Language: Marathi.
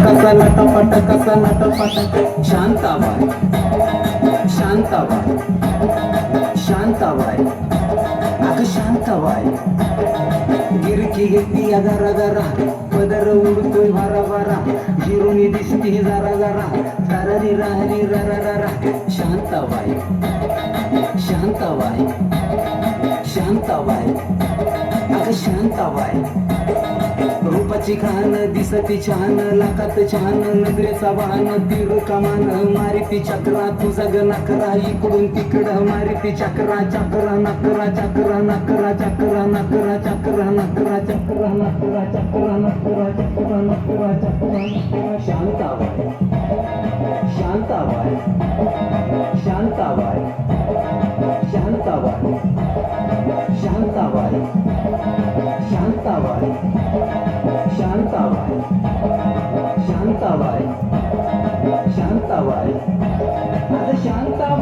कसा नटापट कसा नटापट शांताबाई शांताबाई शांताबाई अगं शांताबाई गिरकी घेतली अगारा गारा पदर उडतोय भारा भारा जिरुनी दिसती जरा जरा तारारी राहरी रा रा शांताबाई शांताबाई शांताबाई अगं शांताबाई रूपाची खान दिसती छान लाखात छान नजरेचा वाहन तीर कमान मारिती चक्रा तुझा ग नकरा इकडून तिकडं मारिती चक्रा चक्रा नकरा चक्रा नकरा चक्रा नकरा चक्रा नकरा चक्रा नकरा चक्रा नकरा चक्रा नकरा चक्रा शांताबाई शांताबाई शांताबाई शांताबाई शांताबाई शांताबाई शांताबाई शांताबाई शांताबाई अरे शांताबाई